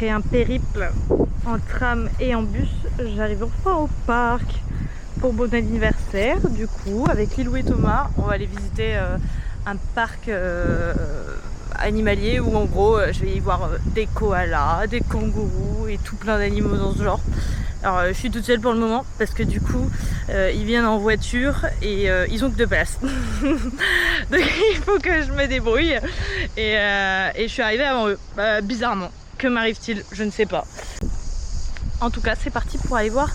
après un périple en tram et en bus, j'arrive enfin au parc pour mon anniversaire. Du coup, avec Lilou et Thomas, on va aller visiter un parc animalier où en gros je vais y voir des koalas, des kangourous et tout plein d'animaux dans ce genre. Alors je suis toute seule pour le moment parce que du coup ils viennent en voiture et ils ont que 2 places. Donc il faut que je me débrouille et je suis arrivée avant eux, bizarrement. Que m'arrive-t-il? Je ne sais pas. En tout cas c'est parti pour aller voir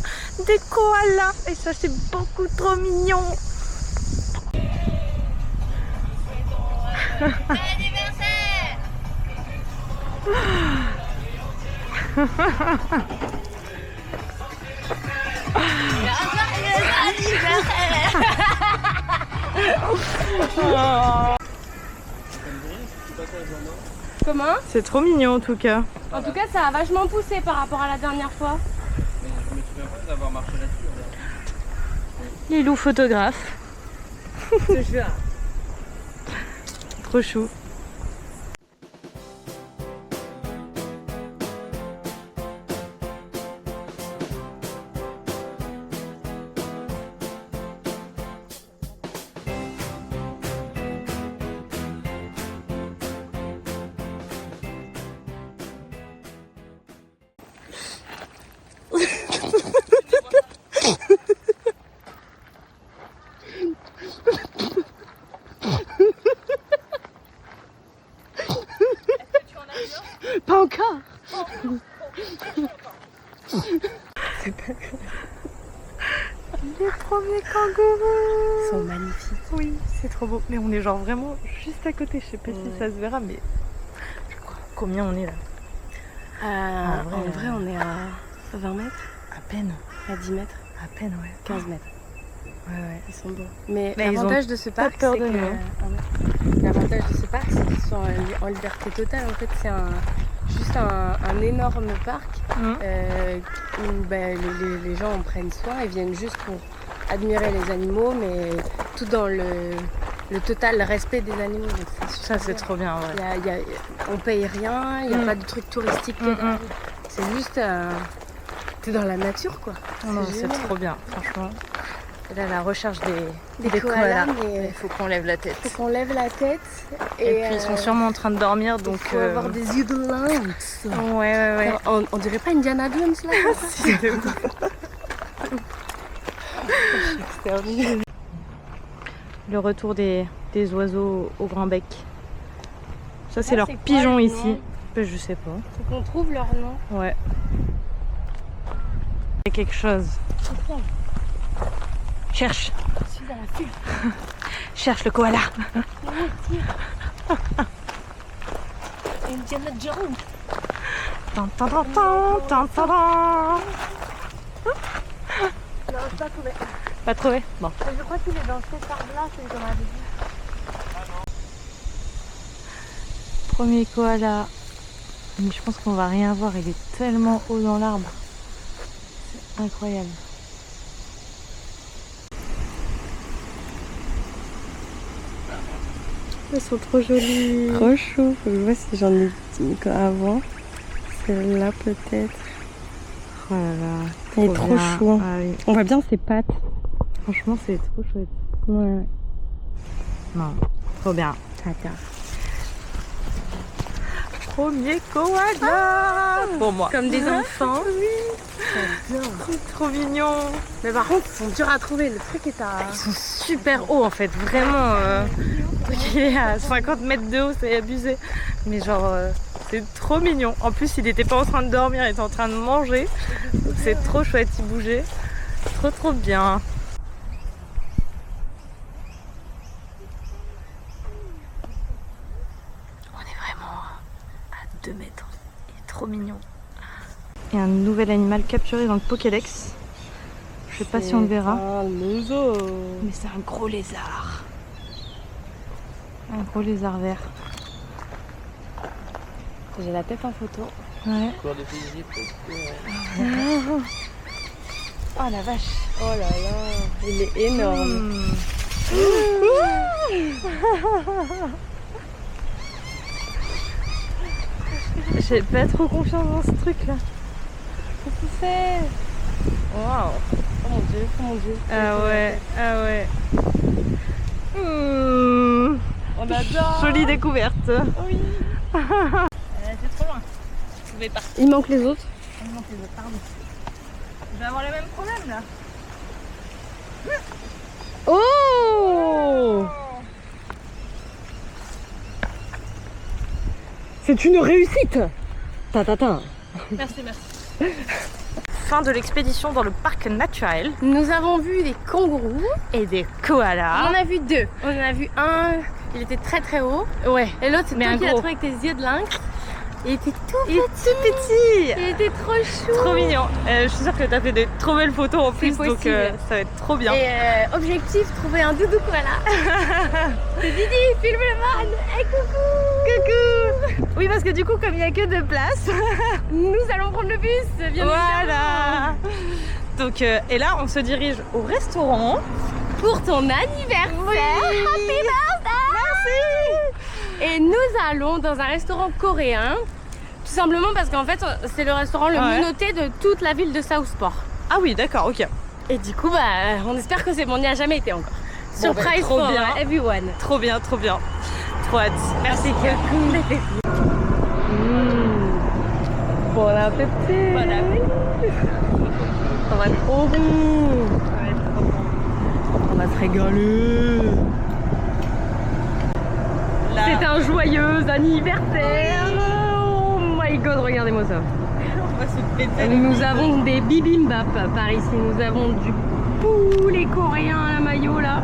des koalas et ça c'est beaucoup trop mignon. Comment? C'est trop mignon en tout cas. En tout cas, ça a vachement poussé par rapport à la dernière fois. Mais je me souviens pas d'avoir marché là-dessus. Lilou photographe. Je jure. Trop chou. Pas encore. C'est pas grave. Les premiers kangourous. Ils sont magnifiques. Oui, c'est trop beau. Mais on est genre vraiment juste à côté. Je sais pas si ça se verra, mais je crois. Combien on est là? En vrai, on est à 20 mètres, À peine. à 10 mètres, À peine, ouais. 15 mètres. Ouais. Ils sont beaux. Mais Mais ils l'avantage ont de ce pas parc, peur c'est de que... nous. L'avantage de ce parc, c'est qu'ils sont en liberté totale. En fait, c'est juste un énorme parc où les gens en prennent soin. Ils viennent juste pour admirer les animaux, mais tout dans le total respect des animaux. Donc Ça, c'est trop bien, ouais. On paye rien, il n'y a pas de truc touristique. C'est juste... t'es dans la nature, quoi. Non, c'est génial. trop bien, franchement. Et là, la recherche des koalas, koalas. mais Il faut qu'on lève la tête. faut qu'on lève la tête. Et puis, ils sont sûrement en train de dormir, donc... Il faut avoir des yeux de lynx. Ouais. On dirait pas Indiana Jones, là. Si, de ouf. Le retour des oiseaux au grand bec. Ça, c'est Ah, leur c'est quoi, pigeon le ici. nom Je sais pas. Faut qu'on trouve leur nom. Ouais. Il y a quelque chose. Cherche. Je suis dans la file. Cherche le koala. Indiana Jones. Tan, tan, tan, tan, tan, tan, tan. Non, je pas trouvé. Pas trouvé? Bon. Je crois qu'il est dans cet arbre-là, celui qu'on avait dit. Premier koala. Mais je pense qu'on va rien voir. Il est tellement haut dans l'arbre. C'est incroyable. Ils sont trop jolis. Trop chaud. Faut que je vois si j'en ai dit avant. Celle-là, peut-être. Oh là là. Il est trop bien. chaud. Ah oui. On voit bien ses pattes. Franchement, c'est trop chouette. Ouais. Non, trop bien. Attends. Premier koala pour moi. Comme des enfants. C'est trop mignon. Mais par contre, ils sont durs à trouver. Le truc est à... Ils sont super hauts en fait, vraiment. Le truc il est à 50 mètres de haut, c'est abusé. Mais genre, c'est trop mignon. En plus, il n'était pas en train de dormir, il était en train de manger. Donc c'est trop chouette, il bougeait. Trop bien. On est vraiment à 2 mètres. Il est trop mignon. Et un nouvel animal capturé dans le Pokédex. Je sais pas si on le verra. Un museau. Mais c'est un gros lézard. Un gros lézard vert. J'ai la tête en photo. Ouais. Cours de physique, Oh la vache. Oh là là, il est énorme. j'ai pas trop confiance dans ce truc là. Qu'est-ce que c'est? Waouh! Oh mon dieu, oh mon dieu. Ah ouais, ah ouais. On adore. Jolie découverte. Oui. C'est trop loin. Je vais partir. Il manque les autres. Il manque les autres, pardon. Je vais avoir le même problème là. Oh! C'est une réussite. Ta. Merci, merci. Fin de l'expédition dans le parc naturel Nous avons vu des kangourous. et des On koalas. en a vu deux. On en a vu un, il était très très haut. Ouais, Et l'autre, c'est Mais toi un qui l'as gros. trouvé avec tes yeux de lynx. Il était tout il est petit. tout petit. Il était trop chou. Trop mignon. Je suis sûre que t'as fait de trop belles photos en plus, donc possible. ça va être trop bien. Et objectif, trouver un doudou koala. C'est Didi, filme le van. Hey, coucou. Coucou. Oui, parce que du coup, comme il n'y a que 2 places, Nous allons prendre le bus, bien évidemment. voilà. Donc, et là, on se dirige au restaurant. Pour ton anniversaire. Happy birthday. Merci. Et nous allons dans un restaurant coréen. Tout simplement parce qu'en fait, c'est le restaurant le Ouais. mieux noté de toute la ville de Southport. Ah oui, d'accord, ok. Et du coup, on espère que c'est bon. On n'y a jamais été encore. Bon, bah, Surprise trop for bien. everyone. Trop bien, trop bien. Trop hâte. Merci. Bon appétit. Bon appétit. Ça va être trop bon. On va se régaler. Là, C'est un joyeux anniversaire. Oh my god, regardez-moi ça. on va se péter. Nous avons des bibimbap par ici. Nous avons du poulet coréen à la mayo là.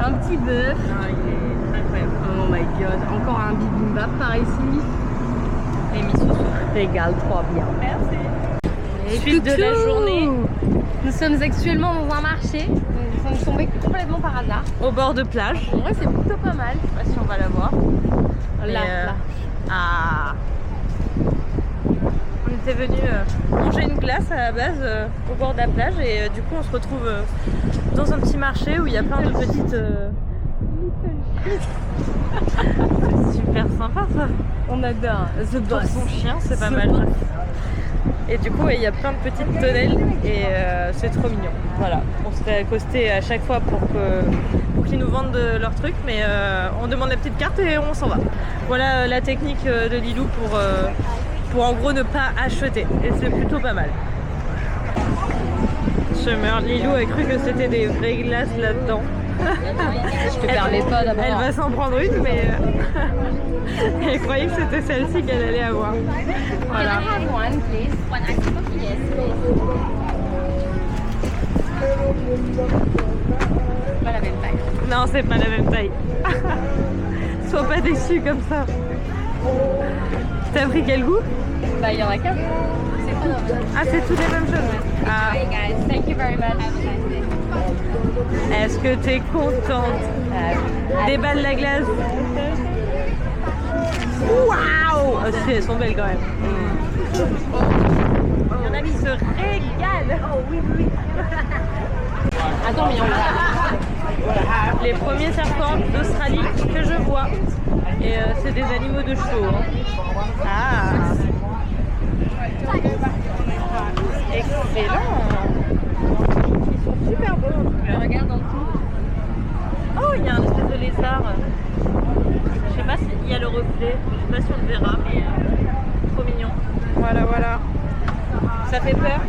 Un petit bœuf. Ah, il est incroyable. Oh my god, encore un bibimbap par ici. Les miso Régale trop bien. Merci. Et Suite de la journée. Nous sommes actuellement dans un marché. Nous sommes tombés complètement par hasard. Au bord de plage. En vrai, c'est plutôt pas mal. Je sais pas si on va la voir. Mais, Là. Ah. On était venu manger une glace à la base au bord de la plage et du coup on se retrouve dans un petit marché où il y a plein de petites... C'est super sympa ça. On adore. The Pour son chien, c'est pas mal. Et du coup, il y a plein de petites tonnelles et c'est trop mignon. Voilà, on se fait accoster à chaque fois pour qu'ils nous vendent leurs trucs, mais on demande la petite carte et on s'en va. Voilà la technique de Lilou pour en gros ne pas acheter. Et c'est plutôt pas mal. Je meurs, Lilou a cru que c'était des vraies glaces là-dedans. Je te permets pas d'abord. Elle va s'en prendre une, mais elle croyait que c'était celle-ci qu'elle allait avoir. Voilà. have one, please? One ice coffee, yes, Pas la même taille. Non, c'est pas la même taille. Sois pas déçu comme ça. T'as pris quel goût? Bah, il y en a qu'un. C'est pas normal. Ah, c'est toutes les mêmes choses. Ah. Hey guys, thank you very much. Est-ce que t'es contente? Déballe la glace. Waouh! Oh, si, elles sont belles quand même. Il y en a qui se régalent. Oh oui, oui. Attends, mais on va. Les premiers serpents d'Australie que je vois. Et c'est des animaux de show. Hein. Ah! Excellent! Ils sont super beaux. Je regarde en dessous. Oh, il y a un espèce de lézard. Je sais pas s'il y a le reflet. Je sais pas si on le verra, mais trop mignon. Voilà, voilà. Ça fait peur?